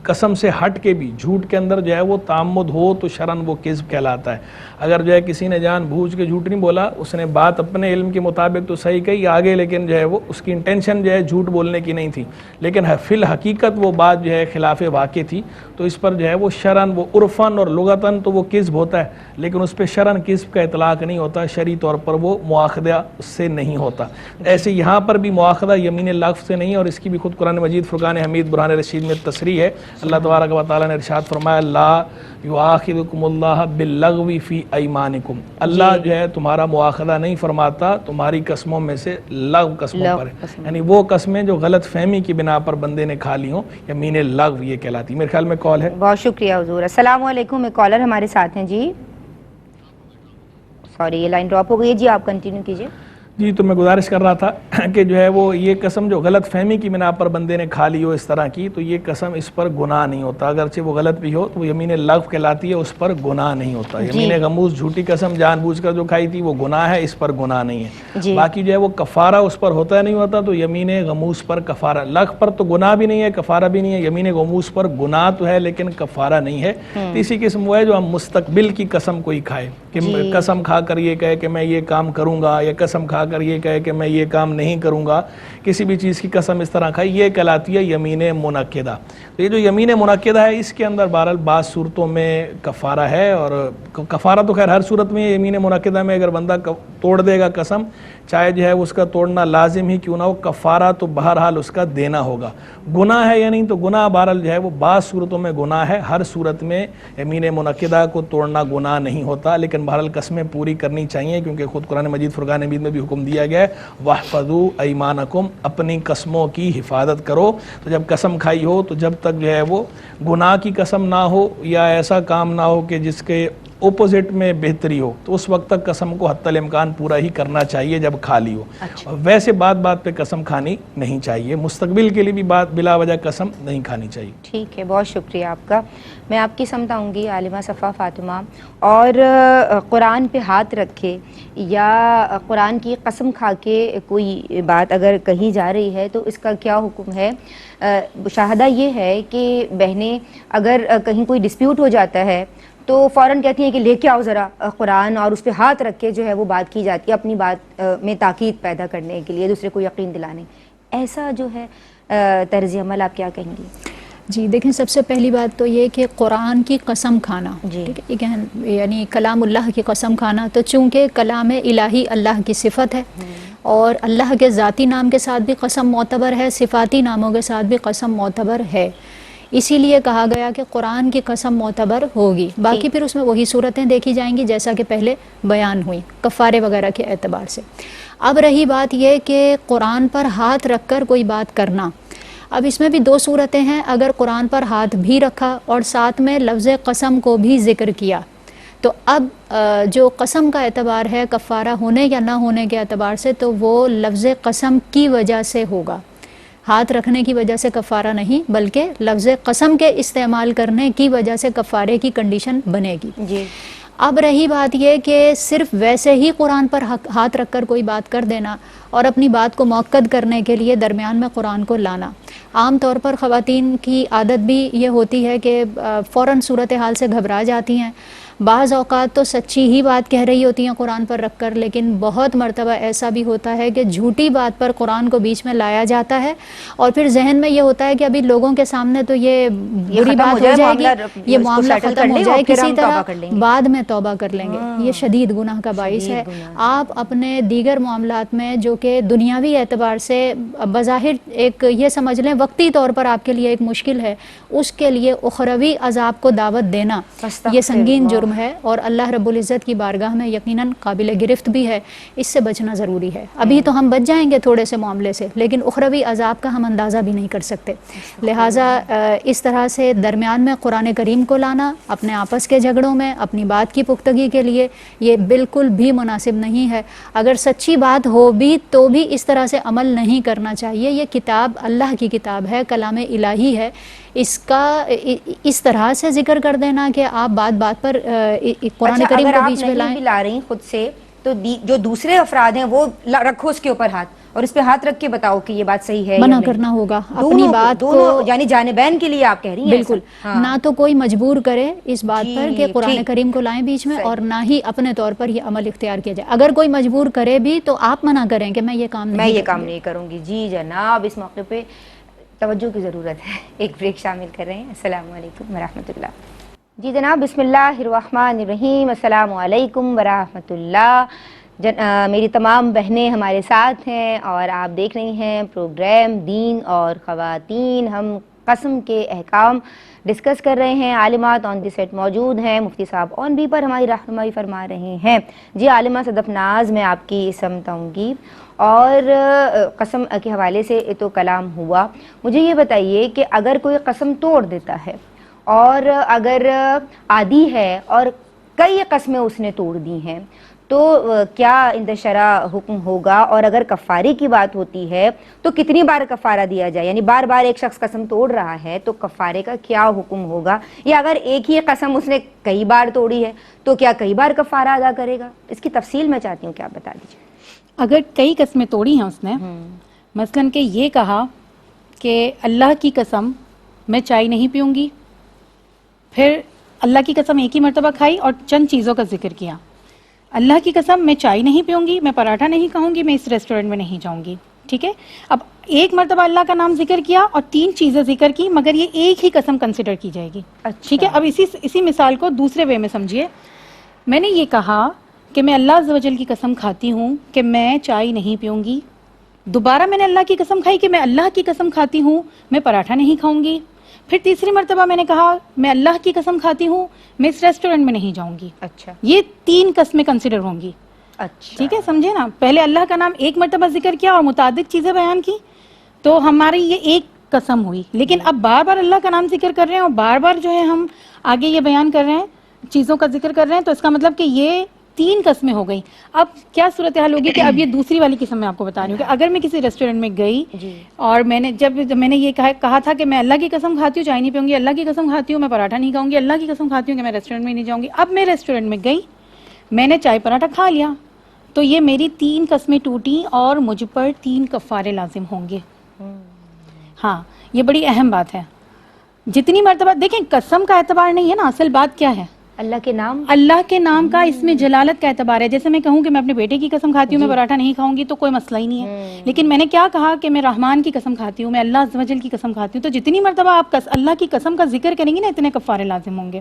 قسم سے ہٹ کے بھی جھوٹ کے اندر جو ہے وہ تعمد ہو تو شرعاً وہ کذب کہلاتا ہے۔ اگر جو ہے کسی نے جان بوجھ کے جھوٹ نہیں بولا، اس نے بات اپنے علم کے مطابق تو صحیح کہی آگے، لیکن جو ہے وہ اس کی انٹینشن جو ہے جھوٹ بولنے کی نہیں تھی، لیکن فی الحقیقت وہ بات جو ہے خلاف واقع تھی، تو اس پر جو ہے وہ شرعاً، وہ عرفاً اور لغتاً تو وہ کذب ہوتا ہے، لیکن اس پہ شرعاً کذب کا اطلاق نہیں ہوتا، شرعی طور پر وہ مواخذہ اس سے نہیں ہوتا۔ ایسے یہاں پر بھی مواخذہ یمین لغو سے نہیں، اور اس کی بھی خود قرآن مجید فرقان حمید برہان رشید میں تصریح ہے۔ اللہ تبارک و تعالیٰ نے ارشاد فرمایا لا یؤاخذکم اللہ باللغو فی ایمانکم، اللہ جو ہے تمہارا مواخذہ نہیں فرماتا تمہاری قسموں میں سے لغو قسموں پر، یعنی وہ قسمیں جو غلط فہمی کی بنا پر بندے نے کھا لی ہوں، یمین لغو یہ کہلاتی۔ میرے خیال میں کال ہے۔ بہت شکریہ حضور۔ السلام علیکم، ایک کالر ہمارے ساتھ ہیں جی۔ سوری یہ لائن ڈراپ ہو گئی ہے جی، آپ کنٹینیو کیجئے۔ جی تو میں گزارش کر رہا تھا کہ جو ہے وہ یہ قسم جو غلط فہمی کی بنا پر بندے نے کھا لی ہو اس طرح کی، تو یہ قسم اس پر گناہ نہیں ہوتا، اگرچہ وہ غلط بھی ہو تو وہ یمین لغو کہلاتی ہے، اس پر گناہ نہیں ہوتا۔ یمین غموس جھوٹی قسم جان بوجھ کر جو کھائی تھی وہ گناہ ہے، اس پر گناہ نہیں ہے۔ باقی جو ہے وہ کفارہ اس پر ہوتا ہے نہیں ہوتا، تو یمین غموس پر کفارہ، لغو پر تو گناہ بھی نہیں ہے، کفارہ بھی نہیں ہے، یمین غموس پر گناہ تو ہے لیکن کفارہ نہیں ہے۔ تیسری قسم وہ ہے جو ہم مستقبل کی قسم کوئی کھائے، کہ قسم کھا کر یہ کہے کہ میں یہ کام کروں گا، یا قسم کھا کر یہ کہے کہ میں یہ کام نہیں کروں گا، کسی بھی چیز کی قسم اس طرح کھائی، یہ کہلاتی ہے یمین منعقدہ۔ تو یہ جو یمین منعقدہ ہے اس کے اندر بہرحال بعض صورتوں میں کفارہ ہے، اور کفارہ تو خیر ہر صورت میں یمین منعقدہ میں اگر بندہ توڑ دے گا قسم، چاہے جو ہے اس کا توڑنا لازم ہی کیوں نہ ہو، کفارہ تو بہرحال اس کا دینا ہوگا۔ گناہ ہے یا نہیں، تو گناہ بہرحال جو ہے وہ بعض صورتوں میں گناہ ہے، ہر صورت میں یمین منعقدہ کو توڑنا گناہ نہیں ہوتا، لیکن بہرحال قسمیں پوری کرنی چاہیے، کیونکہ خود قرآن مجید فرقان حمید میں بھی حکم دیا گیا ہے وَاحْفَظُوا أَيْمَانَكُمْ، اپنی قسموں کی حفاظت کرو۔ تو جب قسم کھائی ہو تو جب تک جو ہے وہ گناہ کی قسم نہ ہو یا ایسا کام نہ ہو کہ جس کے اپوزٹ میں بہتری ہو، تو اس وقت تک قسم کو حتی الامکان پورا ہی کرنا چاہیے جب کھا لی ہو۔ ویسے بات بات پہ قسم کھانی نہیں چاہیے، مستقبل کے لیے بھی بات بلا وجہ قسم نہیں کھانی چاہیے۔ ٹھیک ہے، بہت شکریہ آپ کا۔ میں آپ کی سمت آؤں گی عالمہ صفا فاطمہ، اور قرآن پہ ہاتھ رکھے یا قرآن کی قسم کھا کے کوئی بات اگر کہی جا رہی ہے تو اس کا کیا حکم ہے؟ مشاہدہ یہ ہے کہ بہنیں اگر کہیں کوئی ڈسپیوٹ ہو جاتا ہے تو فوراً کہتی ہیں کہ لے کے آؤ ذرا قرآن، اور اس پہ ہاتھ رکھ کے جو ہے وہ بات کی جاتی ہے اپنی بات میں تاکید پیدا کرنے کے لیے، دوسرے کو یقین دلانے۔ ایسا جو ہے طرز عمل آپ کیا کہیں گی؟ جی دیکھیں، سب سے پہلی بات تو یہ کہ قرآن کی قسم کھانا، ٹھیک ہے، یعنی کلام اللہ کی قسم کھانا، تو چونکہ کلام الہی اللہ کی صفت ہے، اور اللہ کے ذاتی نام کے ساتھ بھی قسم معتبر ہے، صفاتی ناموں کے ساتھ بھی قسم معتبر ہے، اسی لیے کہا گیا کہ قرآن کی قسم معتبر ہوگی۔ باقی پھر اس میں وہی صورتیں دیکھی جائیں گی جیسا کہ پہلے بیان ہوئی کفارے وغیرہ کے اعتبار سے۔ اب رہی بات یہ کہ قرآن پر ہاتھ رکھ کر کوئی بات کرنا، اب اس میں بھی دو صورتیں ہیں۔ اگر قرآن پر ہاتھ بھی رکھا اور ساتھ میں لفظ قسم کو بھی ذکر کیا، تو اب جو قسم کا اعتبار ہے کفارہ ہونے یا نہ ہونے کے اعتبار سے، تو وہ لفظ قسم کی وجہ سے ہوگا، ہاتھ رکھنے کی وجہ سے کفارہ نہیں، بلکہ لفظ قسم کے استعمال کرنے کی وجہ سے کفارے کی کنڈیشن بنے گی۔ اب رہی بات یہ کہ صرف ویسے ہی قرآن پر ہاتھ رکھ کر کوئی بات کر دینا اور اپنی بات کو مؤکد کرنے کے لیے درمیان میں قرآن کو لانا، عام طور پر خواتین کی عادت بھی یہ ہوتی ہے کہ فوراً صورتحال سے گھبرا جاتی ہیں، بعض اوقات تو سچی ہی بات کہہ رہی ہوتی ہیں قرآن پر رکھ کر، لیکن بہت مرتبہ ایسا بھی ہوتا ہے کہ جھوٹی بات پر قرآن کو بیچ میں لایا جاتا ہے، اور پھر ذہن میں یہ ہوتا ہے کہ ابھی لوگوں کے سامنے تو یہ بری بات ہو جائے گی، یہ معاملہ ختم ہو جائے کسی طرح، بعد میں توبہ کر لیں گے۔ یہ شدید گناہ کا باعث ہے۔ آپ اپنے دیگر معاملات میں جو کہ دنیاوی اعتبار سے بظاہر ایک یہ سمجھ لیں وقتی طور پر آپ کے لیے ایک مشکل ہے، اس کے لیے اخروی عذاب کو دعوت دینا یہ سنگین جرم ہے، اور اللہ رب العزت کی بارگاہ میں یقیناً قابل گرفت بھی ہے۔ اس سے بچنا ضروری ہے۔ ابھی تو ہم بچ جائیں گے تھوڑے سے معاملے سے، لیکن اخروی عذاب کا ہم اندازہ بھی نہیں کر سکتے۔ لہٰذا اس طرح سے درمیان میں قرآن کریم کو لانا اپنے آپس کے جھگڑوں میں اپنی بات کی پختگی کے لیے یہ بالکل بھی مناسب نہیں ہے۔ اگر سچی بات ہو بھی تو بھی اس طرح سے عمل نہیں کرنا چاہیے۔ یہ کتاب اللہ کی کتاب ہے، کلام الہی ہے، اس کا اس طرح سے ذکر کر دینا کہ آپ بات بات پر قرآن کریم کو بیچ میں لائیں۔ اگر آپ نہیں بھی لا رہی خود سے تو جو دوسرے افراد ہیں وہ رکھو اس کے اوپر ہاتھ، اور اس پہ ہاتھ رکھ کے بتاؤ کہ یہ بات صحیح ہے، منع کرنا ہوگا اپنی بات کو، یعنی جانبین کے لیے آپ کہہ رہی ہیں بالکل نہ تو کوئی مجبور کرے اس بات پر کہ قرآن کریم کو لائیں بیچ میں، اور نہ ہی اپنے طور پر یہ عمل اختیار کیا جائے۔ اگر کوئی مجبور کرے بھی تو آپ منع کریں کہ میں یہ کام نہیں کروں گی۔ جی جناب، اس موقع پہ توجہ کی ضرورت ہے، ایک بریک شامل کر رہے ہیں۔ السلام علیکم ورحمۃ اللہ۔ جی جناب، بسم اللہ الرحمن الرحیم، السلام علیکم ورحمۃ اللہ۔ میری تمام بہنیں ہمارے ساتھ ہیں اور آپ دیکھ رہی ہیں پروگرام دین اور خواتین۔ ہم قسم کے احکام ڈسکس کر رہے ہیں، عالمات آن دی سیٹ موجود ہیں، مفتی صاحب آن بھی پر ہماری رہنمائی فرما رہے ہیں۔ جی عالمہ صدف ناز، میں آپ کی سمت آؤں گی، اور قسم کے حوالے سے تو کلام ہوا۔ مجھے یہ بتائیے کہ اگر کوئی قسم توڑ دیتا ہے اور اگر عادی ہے اور کئی قسمیں اس نے توڑ دی ہیں تو کیا عند شرع حکم ہوگا؟ اور اگر کفارے کی بات ہوتی ہے تو کتنی بار کفارہ دیا جائے؟ یعنی بار بار ایک شخص قسم توڑ رہا ہے تو کفارے کا کیا حکم ہوگا؟ یا اگر ایک ہی قسم اس نے کئی بار توڑی ہے تو کیا کئی بار کفارہ ادا کرے گا؟ اس کی تفصیل میں چاہتی ہوں کہ آپ بتا دیجیے۔ اگر کئی قسمیں توڑی ہیں اس نے، مثلاً کہ یہ کہا کہ اللہ کی قسم میں چائے نہیں پیوں گی، پھر اللہ کی قسم ایک ہی مرتبہ کھائی اور چند چیزوں کا ذکر کیا، اللہ کی قسم میں چائے نہیں پیوں گی، میں پراٹھا نہیں کھاؤں گی، میں اس ریسٹورنٹ میں نہیں جاؤں گی، ٹھیک ہے۔ اب ایک مرتبہ اللہ کا نام ذکر کیا اور 3 چیزیں ذکر کی، مگر یہ ایک ہی قسم کنسیڈر کی جائے گی، ٹھیک ہے۔ اب اسی مثال کو دوسرے وے میں سمجھیے۔ میں نے یہ کہا کہ میں اللہ عز و جل کی قسم کھاتی ہوں کہ میں چائے نہیں پیوں گی، دوبارہ میں نے اللہ کی قسم کھائی کہ میں اللہ کی قسم کھاتی ہوں میں پراٹھا نہیں کھاؤں گی، پھر تیسری مرتبہ میں نے کہا میں اللہ کی قسم کھاتی ہوں میں اس ریسٹورنٹ میں نہیں جاؤں گی۔ اچھا، یہ 3 قسمیں کنسیڈر ہوں گی، اچھا، ٹھیک ہے، سمجھے نا۔ پہلے اللہ کا نام ایک مرتبہ ذکر کیا اور متعدد چیزیں بیان کی تو ہماری یہ ایک قسم ہوئی، لیکن اب بار بار اللہ کا نام ذکر کر رہے ہیں اور بار بار جو ہے ہم آگے یہ بیان کر رہے ہیں، چیزوں کا ذکر کر رہے ہیں، تو اس کا مطلب کہ یہ 3 قسمیں ہو گئی۔ اب کیا صورتحال ہوگی کہ اب یہ دوسری والی قسم میں آپ کو بتا رہی ہوں کہ اگر میں کسی ریسٹورنٹ میں گئی اور میں نے جب میں نے یہ کہا تھا کہ میں اللہ کی قسم کھاتی ہوں چائے نہیں پیوں گی، اللہ کی قسم کھاتی ہوں میں پراٹھا نہیں کھاؤں گی، اللہ کی قسم کھاتی ہوں کہ میں ریسٹورنٹ میں نہیں جاؤں گی، اب میں ریسٹورنٹ میں گئی، میں نے چائے پراٹھا کھا لیا، تو یہ میری 3 قسمیں ٹوٹی اور مجھ پر 3 کفارے لازم ہوں گے۔ ہاں، یہ بڑی اہم بات ہے۔ جتنی مرتبہ دیکھیں، قسم کا اعتبار نہیں ہے نا، اصل بات کیا ہے؟ اللہ کے نام کا اس میں جلالت کا اعتبار ہے۔ جیسے میں کہوں کہ میں اپنے بیٹے کی قسم کھاتی ہوں میں پراٹھا نہیں کھاؤں گی تو کوئی مسئلہ ہی نہیں ہے، لیکن میں نے کیا کہا کہ میں رحمان کی قسم کھاتی ہوں، میں اللہ عز و جل کی قسم کھاتی ہوں، تو جتنی مرتبہ آپ اللہ کی قسم کا ذکر کریں گی نا اتنے کفارے لازم ہوں گے۔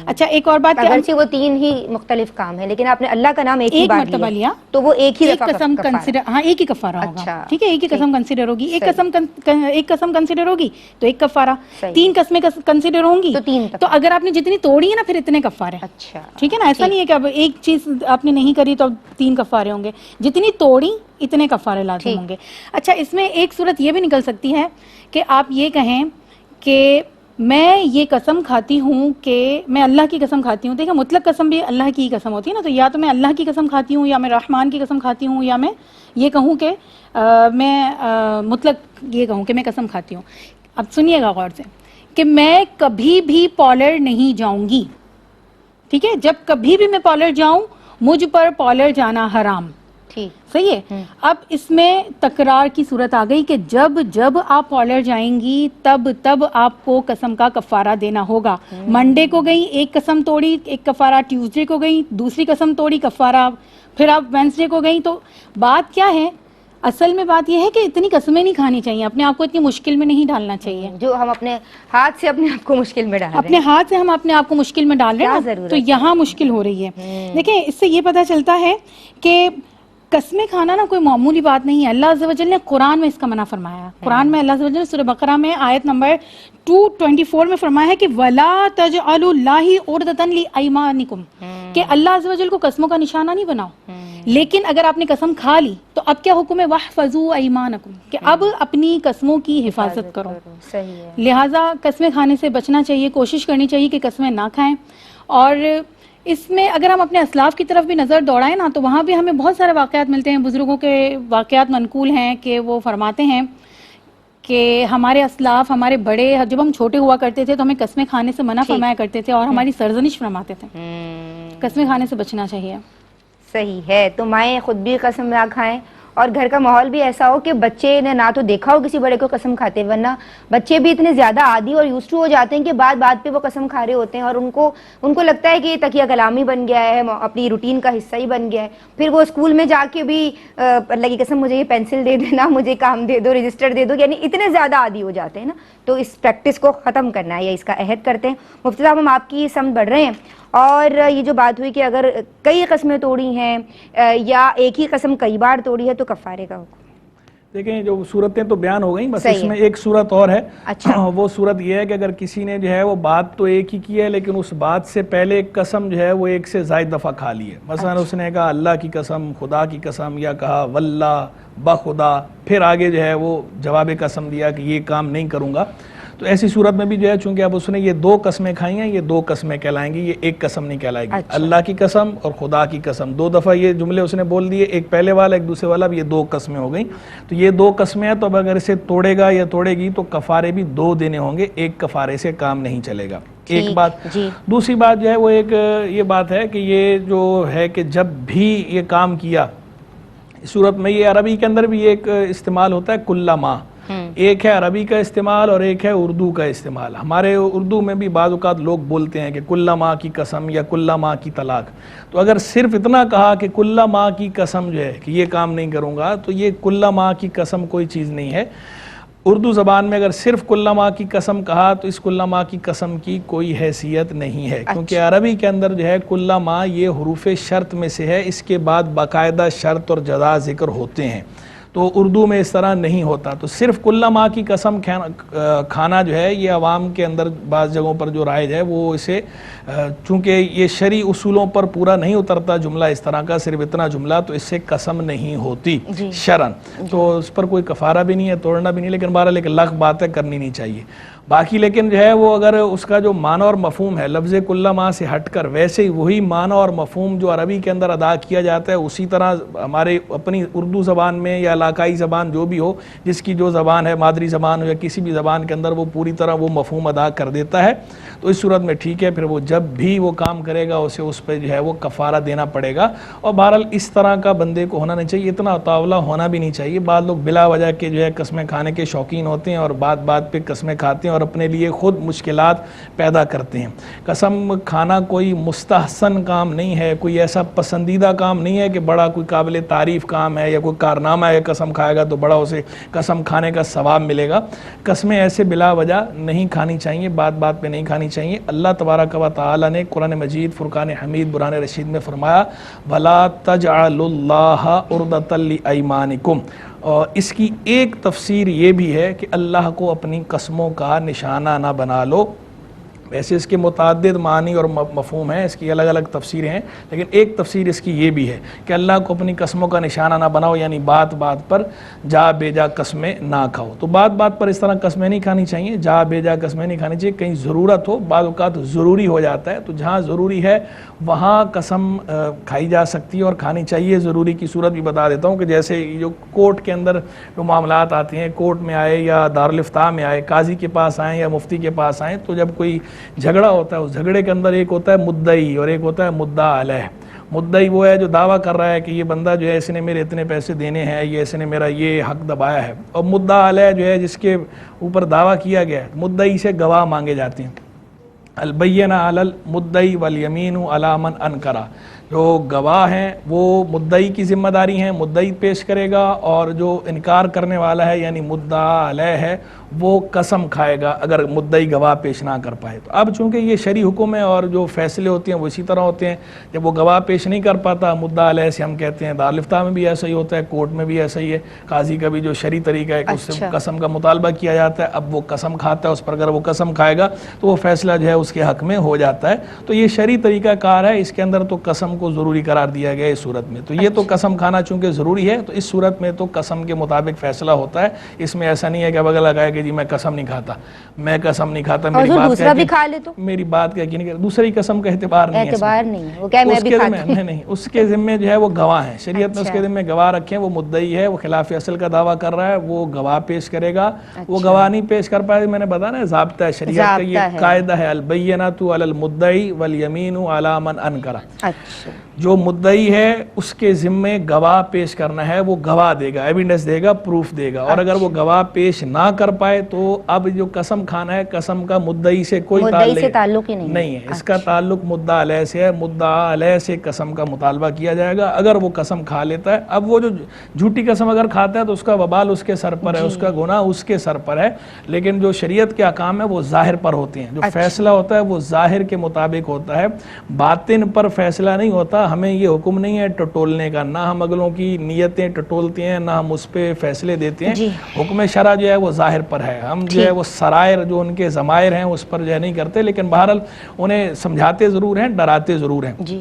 اچھا، ایک اور بات، اگرچہ وہ 3 ہی مختلف کام ہے لیکن آپ نے اللہ کا نام ایک ہی مرتبہ لیا تو وہ ایک ہی قسم کنسیڈر، ہاں ایک ہی کفارہ ہوگا، ٹھیک ہے، ایک ہی قسم کنسیڈر ہوگی، ایک قسم کنسیڈر ہوگی تو ایک کفارہ، 3 قسمیں کنسیڈر ہوں گی تو اگر آپ نے جتنی توڑی ہے نا پھر اتنے کفارے، اچھا، ٹھیک ہے نا۔ ایسا نہیں ہے کہ اب ایک چیز آپ نے نہیں کری تو 3 کفارے ہوں گے، جتنی توڑی اتنے کفارے لازم ہوں گے۔ اچھا، اس میں ایک صورت یہ بھی نکل سکتی ہے کہ آپ یہ کہیں کہ میں یہ قسم کھاتی ہوں کہ میں اللہ کی قسم کھاتی ہوں، دیکھیں مطلق قسم بھی اللہ کی قسم ہوتی ہے نا، تو یا تو میں اللہ کی قسم کھاتی ہوں یا میں رحمان کی قسم کھاتی ہوں یا میں یہ کہوں کہ میں مطلق یہ کہوں کہ میں قسم کھاتی ہوں۔ اب سنیے گا غور سے کہ میں کبھی بھی پارلر نہیں جاؤں گی، ٹھیک ہے، جب کبھی بھی میں پارلر جاؤں مجھ پر پارلر جانا حرام، صحیح ہے. اب اس میں تکرار کی صورت آ گئی کہ جب جب آپ پارلر جائیں گی تب آپ کو قسم کا کفارہ دینا ہوگا. منڈے کو گئی ایک قسم توڑی ایک کفارہ, ٹیوزڈے کو گئی دوسری قسم توڑی کفارہ, پھر آپ وینسڈے کو گئیں. تو بات کیا ہے, اصل میں بات یہ ہے کہ اتنی قسمیں نہیں کھانی چاہیے, اپنے آپ کو اتنی مشکل میں نہیں ڈالنا چاہیے جو ہم اپنے ہاتھ سے اپنے آپ کو مشکل میں ڈال رہے ہیں. اپنے ہاتھ سے ہم اپنے آپ کو مشکل میں ڈال رہے ہیں تو یہاں مشکل ہو رہی ہے. دیکھیں اس سے یہ پتہ چلتا ہے کہ قسمیں کھانا نا کوئی معمولی بات نہیں ہے. اللہ عز و جل نے قرآن میں اس کا منع فرمایا. قرآن میں اللہ عز و جل نے سورہ بقرہ میں آیت نمبر 224 میں فرمایا ہے کہ وَلَا تَجْعَلُوا اللَّهِ عُرْضَةً لِأَيْمَانِكُمْ, کہ اللہ عز و جل کو قسموں کا نشانہ نہیں بناؤ. لیکن اگر آپ نے قسم کھا لی تو اب کیا حکم ہے, وَاحْفَظُوا أَيْمَانَكُمْ, کہ اب اپنی قسموں کی حفاظت کرو. لہٰذا قسمیں کھانے سے بچنا چاہیے, کوشش کرنی چاہیے کہ قسمیں نہ کھائیں. اور اس میں اگر ہم اپنے اسلاف کی طرف بھی نظر دوڑائیں نا تو وہاں بھی ہمیں بہت سارے واقعات ملتے ہیں. بزرگوں کے واقعات منقول ہیں کہ وہ فرماتے ہیں کہ ہمارے اسلاف, ہمارے بڑے, جب ہم چھوٹے ہوا کرتے تھے تو ہمیں قسمیں کھانے سے منع فرمایا کرتے تھے اور ہماری سرزنش فرماتے تھے. قسمیں کھانے سے بچنا چاہیے. صحیح ہے. تو مائیں خود بھی قسم نہ کھائیں اور گھر کا ماحول بھی ایسا ہو کہ بچے نے نہ تو دیکھا ہو کسی بڑے کو قسم کھاتے, ورنہ بچے بھی اتنے زیادہ عادی اور یوز ٹو ہو جاتے ہیں کہ بات بات پہ وہ قسم کھا رہے ہوتے ہیں اور ان کو لگتا ہے کہ یہ تکیہ کلامی بن گیا ہے, اپنی روٹین کا حصہ ہی بن گیا ہے. پھر وہ اسکول میں جا کے بھی اللہ کی قسم مجھے یہ پینسل دے دینا, مجھے کام دے دو, رجسٹر دے دو, یعنی اتنے زیادہ عادی ہو جاتے ہیں نا. تو اس پریکٹس کو ختم کرنا ہے یا اس کا عہد کرتے ہیں. مفتی صاحب ہم آپ کی سمجھ بڑھ رہے ہیں, اور یہ جو بات ہوئی کہ اگر کئی قسمیں توڑی ہیں یا ایک ہی قسم کئی بار توڑی ہے تو کفارے کا حکم. دیکھیں جو صورتیں تو بیان ہو گئیں, بس اس میں ایک صورت اور ہے. وہ صورت یہ ہے کہ اگر کسی نے جو ہے وہ بات تو ایک ہی کی ہے لیکن اس بات سے پہلے ایک قسم جو ہے وہ ایک سے زائد دفعہ کھا لی ہے. مثلا اس نے کہا اللہ کی قسم, خدا کی قسم, یا کہا واللہ, بخدا, پھر آگے جو ہے وہ جواب قسم دیا کہ یہ کام نہیں کروں گا. تو ایسی صورت میں بھی جو ہے چونکہ اب اس نے یہ دو قسمیں کھائی ہیں, یہ دو قسمیں کہلائیں گی, یہ ایک قسم نہیں کہلائے گی. اللہ کی قسم اور خدا کی قسم, دو دفعہ یہ جملے اس نے بول دیے, ایک پہلے والا ایک دوسرے والا, اب یہ دو قسمیں ہو گئیں. تو یہ دو قسمیں ہیں, تو اب اگر اسے توڑے گا یا توڑے گی تو کفارے بھی دو دینے ہوں گے, ایک کفارے سے کام نہیں چلے گا. ایک بات. دوسری بات جو ہے وہ ایک یہ بات ہے کہ یہ جو ہے کہ جب بھی یہ کام کیا اس صورت میں, یہ عربی کے اندر بھی ایک استعمال ہوتا ہے کلّا ما, ایک ہے عربی کا استعمال اور ایک ہے اردو کا استعمال. ہمارے اردو میں بھی بعض اوقات لوگ بولتے ہیں کہ کلّا ماں کی قسم یا کلّا ماں کی طلاق. تو اگر صرف اتنا کہا کہ کلّا ماں کی قسم جو ہے کہ یہ کام نہیں کروں گا, تو یہ کلّا ماں کی قسم کوئی چیز نہیں ہے. اردو زبان میں اگر صرف کلّا ماں کی قسم کہا تو اس کلّا ماں کی قسم کی کوئی حیثیت نہیں ہے, کیونکہ عربی کے اندر جو ہے کلّا ماں یہ حروف شرط میں سے ہے, اس کے بعد باقاعدہ شرط اور جزا ذکر ہوتے ہیں. تو اردو میں اس طرح نہیں ہوتا. تو صرف کلّا ماں کی قسم کھانا جو ہے یہ عوام کے اندر بعض جگہوں پر جو رائج ہے وہ اسے, چونکہ یہ شرعی اصولوں پر پورا نہیں اترتا جملہ اس طرح کا, صرف اتنا جملہ, تو اس سے قسم نہیں ہوتی شرعن. تو اس پر کوئی کفارہ بھی نہیں ہے, توڑنا بھی نہیں, لیکن بہرحال ایک لغو بات ہے, کرنی نہیں چاہیے. باقی لیکن جو ہے وہ اگر اس کا جو معنی اور مفہوم ہے لفظ کلّا ماں سے ہٹ کر ویسے ہی وہی معنی اور مفہوم جو عربی کے اندر ادا کیا جاتا ہے اسی طرح ہمارے اپنی اردو زبان میں یا علاقائی زبان جو بھی ہو, جس کی جو زبان ہے, مادری زبان ہو یا کسی بھی زبان کے اندر, وہ پوری طرح وہ مفہوم ادا کر دیتا ہے, تو اس صورت میں ٹھیک ہے. پھر وہ جب بھی وہ کام کرے گا اسے اس پہ جو ہے وہ کفارہ دینا پڑے گا. اور بہرحال اس طرح کا بندے کو ہونا نہیں چاہیے, اتنا اتاولا ہونا بھی نہیں چاہیے. بعض لوگ بلا وجہ کے جو ہے قسمیں کھانے کے شوقین ہوتے ہیں اور بات بات پہ قسمیں کھاتے ہیں اور اپنے لیے خود مشکلات پیدا کرتے ہیں. قسم کھانا کوئی مستحسن کام نہیں ہے, کوئی ایسا پسندیدہ کام نہیں ہے کہ بڑا کوئی قابل تعریف کام ہے یا کوئی کارنامہ ہے, قسم کھائے گا تو بڑا اسے قسم کھانے کا ثواب ملے گا. قسمیں ایسے بلا وجہ نہیں کھانی چاہیے, بات بات پہ نہیں کھانی چاہیے. اللہ تبارک و تعالی نے قرآن مجید فرقان حمید برہان رشید میں فرمایا وَلَا تَجْعَلُوا اللَّهَ عُرْضَةً لِأَيْمَانِكُمْ. اور اس کی ایک تفسیر یہ بھی ہے کہ اللہ کو اپنی قسموں کا نشانہ نہ بنا لو. ویسے اس کے متعدد معنی اور مفہوم ہیں, اس کی الگ الگ تفسیریں ہیں, لیکن ایک تفسیر اس کی یہ بھی ہے کہ اللہ کو اپنی قسموں کا نشانہ نہ بناؤ, یعنی بات بات پر جا بے جا قسمیں نہ کھاؤ. تو بات بات پر اس طرح قسمیں نہیں کھانی چاہیے, جا بے جا قسمیں نہیں کھانی چاہیے. کہیں ضرورت ہو, بعض اوقات ضروری ہو جاتا ہے, تو جہاں ضروری ہے وہاں قسم کھائی جا سکتی ہے اور کھانی چاہیے. ضروری کی صورت بھی بتا دیتا ہوں کہ جیسے جو کورٹ کے اندر جو معاملات آتے ہیں, کورٹ میں آئے یا دارالفتاء میں آئے, قاضی کے پاس آئیں یا مفتی کے پاس آئیں, تو جب کوئی جھگڑا ہوتا ہے اس جھگڑے کے اندر ایک ہوتا ہے مدعی اور ایک ہوتا ہے مدعا علیہ. مدعی وہ ہے جو دعویٰ کر رہا ہے کہ یہ بندہ جو ہے اس نے میرے اتنے پیسے دینے ہیں، یہ اس نے میرا یہ حق دبایا ہے، اور مدعا علیہ جو ہے جس کے اوپر دعویٰ کیا گیا ہے، مدعی سے گواہ مانگے جاتے ہیں۔ البینہ علی المدعی والیمین علی من انکر، جو گواہ ہیں وہ مدعی کی ذمہ داری ہیں، مدعی پیش کرے گا، اور جو انکار کرنے والا ہے یعنی مدعا علیہ ہے وہ قسم کھائے گا اگر مدعی گواہ پیش نہ کر پائے۔ تو اب چونکہ یہ شرعی حکم ہے اور جو فیصلے ہوتے ہیں وہ اسی طرح ہوتے ہیں، جب وہ گواہ پیش نہیں کر پاتا مدعا علیہ سے ہم کہتے ہیں، دارالفتہ میں بھی ایسا ہی ہوتا ہے، کورٹ میں بھی ایسا ہی ہے، قاضی کا بھی جو شرعی طریقہ ہے کہ اس سے قسم کا مطالبہ کیا جاتا ہے، اب وہ قسم کھاتا ہے، اس پر اگر وہ قسم کھائے گا تو وہ فیصلہ جو ہے اس کے حق میں ہو جاتا ہے۔ تو یہ شرعی طریقہ کار ہے، اس کے اندر تو قسم کو ضروری قرار دیا گیا اس صورت میں۔ تو یہ تو قسم کھانا چونکہ ضروری ہے تو اس صورت میں تو قسم کے مطابق فیصلہ ہوتا ہے، اس میں ایسا نہیں ہے کہ اب اگر لگائے کہ جی میں قسم نہیں کھاتا، میں قسم نہیں کھاتا، میری بات دوسرا بھی کھا لے تو میری بات کیا کہ نہیں، دوسری قسم کا اعتبار نہیں ہے، اعتبار نہیں ہے، وہ کہے میں بھی کھاتا ہوں، نہیں، اس کے ذمے جو ہے وہ گواہ ہیں، شریعت نے اس کے ذمے گواہ رکھے ہیں، وہ مدعی ہے، وہ خلاف اصل کا دعویٰ کر رہا ہے، وہ گواہ پیش کرے گا، وہ گواہ نہیں پیش کر پائے، میں نے بتایا نا ضابطہ ہے شریعت کا، یہ قاعدہ ہے البینۃ علی المدعی والیمین علی من انکر۔ اچھا، جو مدعی ہے اس کے ذمے گواہ پیش کرنا ہے، وہ گواہ دے گا، ایویڈنس دے گا، پروف دے گا، اور اگر وہ گواہ پیش نہ کر پائے تو اب جو قسم کھانا ہے، قسم کا مدعی سے کوئی تعلق ہی نہیں ہے، اس کا تعلق مدعا علیہ سے ہے، مدعا علیہ سے قسم کا مطالبہ کیا جائے گا اگر وہ قسم کھا لیتا ہے۔ اب وہ جو جھوٹی قسم اگر کھاتا ہے تو اس کا وبال اس کے سر پر ہے، اس کا گناہ اس کے سر پر ہے، لیکن جو شریعت کے احکام ہیں وہ ظاہر پر ہوتے ہیں، جو فیصلہ ہوتا ہے وہ ظاہر کے مطابق ہوتا ہے، باطن پر فیصلہ نہیں ہوتا۔ ہمیں یہ حکم نہیں ہے ٹٹولنے کا، نہ ہم اگلوں کی نیتیں ٹٹولتے ہیں، نہ ہم اس پہ فیصلے دیتے ہیں۔ حکم شرع جو ہے وہ ظاہر پر ہے، ہم جو ہے وہ سرائر جو ان کے ضمائر ہیں اس پر جو ہے نہیں کرتے، لیکن بہرحال انہیں سمجھاتے ضرور ہیں، ڈراتے ضرور ہیں۔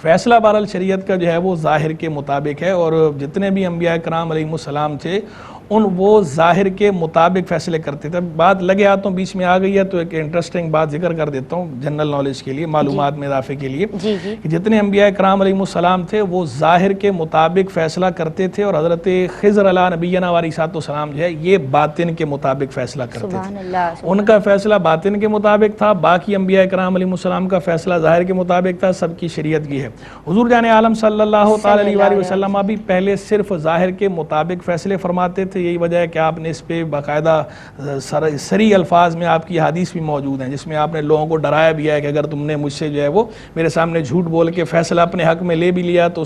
فیصلہ بہرحال شریعت کا جو ہے وہ ظاہر کے مطابق ہے، اور جتنے بھی انبیاء کرام علیہ السلام تھے وہ ظاہر کے مطابق فیصلے کرتے تھے۔ بات لگے ہاتھوں بیچ میں آ گئی ہے تو ایک انٹرسٹنگ بات ذکر کر دیتا ہوں جنرل نالج کے لیے، معلومات میں اضافے کے لیے، کہ جتنے انبیاء کرام علیہ السلام تھے وہ ظاہر کے مطابق فیصلہ کرتے تھے، اور حضرت خضر علیہ نبینا علیہ السلام جو ہے یہ باطن کے مطابق فیصلہ کرتے تھے، ان کا فیصلہ باطن کے مطابق تھا، باقی انبیاء کرام علیہ السلام کا فیصلہ ظاہر کے مطابق تھا، سب کی شریعت کی ہے۔ حضور جان عالم صلی اللہ تعالی علیہ وسلم بھی پہلے صرف ظاہر کے مطابق فیصلے فرماتے تھے، یہی وجہ ہے کہ آپ نے اس پہ باقاعدہ سری الفاظ میں آپ کی حدیث بھی موجود ہیں جس میں آپ نے لوگوں کو ڈرایا بھی ہے کہ اگر تم نے مجھ سے جو ہے وہ میرے سامنے جھوٹ بول کے فیصلہ اپنے حق میں لے بھی لیا تو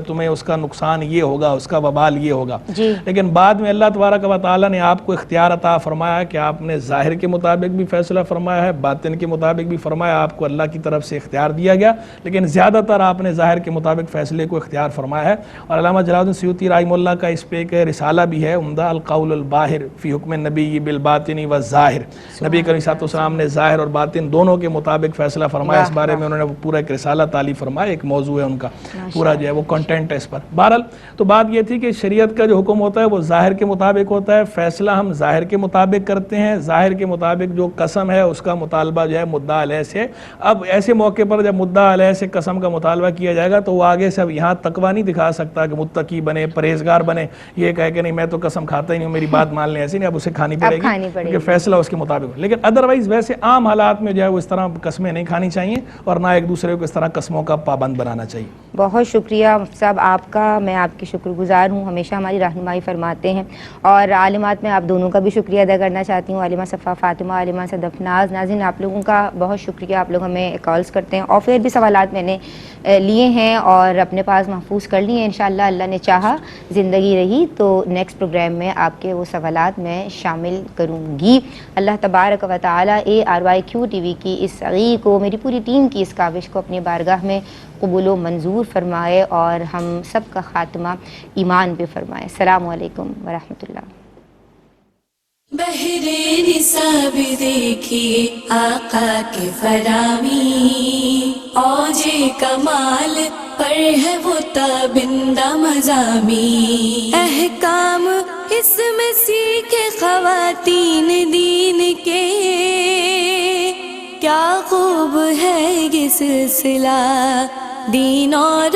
تمہیں اس کا نقصان یہ ہوگا، اس کا وبال یہ ہوگا۔ لیکن بعد میں اللہ تبارک و تعالیٰ نے آپ کو اختیار عطا فرمایا کہ آپ نے ظاہر کے مطابق بھی فیصلہ فرمایا ہے، باطن کے مطابق بھی فرمایا، آپ کو اللہ کی طرف سے اختیار دیا گیا، لیکن زیادہ تر آپ نے ظاہر کے مطابق فیصلے کو اختیار فرمایا ہے۔ اور علامہ جلال الدین سیوطی رحمہ اللہ کا اس پہ ایک رسالہ بھی ہے عمدہ، القول الباہر فی حکم النبی بالباطن والظاہر، نبی کریم صلی اللہ علیہ وسلم نے ظاہر اور باطن دونوں کے مطابق فیصلہ فرمایا، اس بارے میں انہوں نے پورا ایک رسالہ تالیف فرمایا، ایک موضوع ہے ان کا پورا جو ہے وہ کنٹینٹ ہے اس پر۔ بہرحال تو بات یہ تھی کہ شریعت کا جو حکم ہوتا ہے وہ ظاہر کے مطابق ہوتا ہے، فیصلہ ہم ظاہر کے مطابق کرتے ہیں، ظاہر کے مطابق جو قسم ہے اس کا مطالبہ جو ہے مدعا علیہ سے۔ اب ایسے موقع پر جب مدعا علیہ سے قسم کا مطالبہ کیا جائے گا تو وہ آگے سے اب یہاں تقویٰ نہیں دکھا سکتا کہ متقی بنے، پرہیزگار بنے، یہ کہے کہ نہیں میں تو قسم کھاتا ہی نہیں، میری بات مان لیں، ایسی نہیں، اب اسے کھانی پڑے گی کیونکہ فیصلہ اس کے مطابق۔ لیکن ادروائز ویسے عام حالات میں جو ہے وہ اس طرح قسمیں نہیں کھانی چاہیے اور نہ ایک دوسرے کو اس طرح قسموں کا پابند بنانا چاہیے۔ بہت شکریہ مفتی صاحب آپ کا، میں آپ کی شکر گزار ہوں، ہمیشہ ہماری رہنمائی فرماتے ہیں، اور عالمات میں آپ دونوں کا بھی شکریہ ادا کرنا چاہتی ہوں، عالمہ صفا فاطمہ، عالمہ صدف ناز۔ ناظرین آپ لوگوں کا بہت شکریہ، آپ لوگ ہمیں کالز کرتے ہیں، اور پھر بھی سوالات میں نے لیے ہیں اور اپنے پاس محفوظ کر لیے ہیں، انشاءاللہ اللہ نے چاہا زندگی رہی تو نیکسٹ پروگرام میں آپ کے وہ سوالات میں شامل کروں گی۔ اللہ تبارک و تعالی ARYQ TV کی اس سعی کو، میری پوری ٹیم کی اس کاوش کو اپنی بارگاہ میں قبول و منظور فرمائے اور ہم سب کا خاتمہ ایمان پہ فرمائے۔ السلام علیکم ورحمۃ اللہ۔ بہرے نصاب دیکھیے آقا کے فرامی، اوج کمال پر ہے وہ تابندہ مضامی، احکام اس میں سیکھے خواتین دین کے، کیا خوب ہے یہ سلسلہ دین اور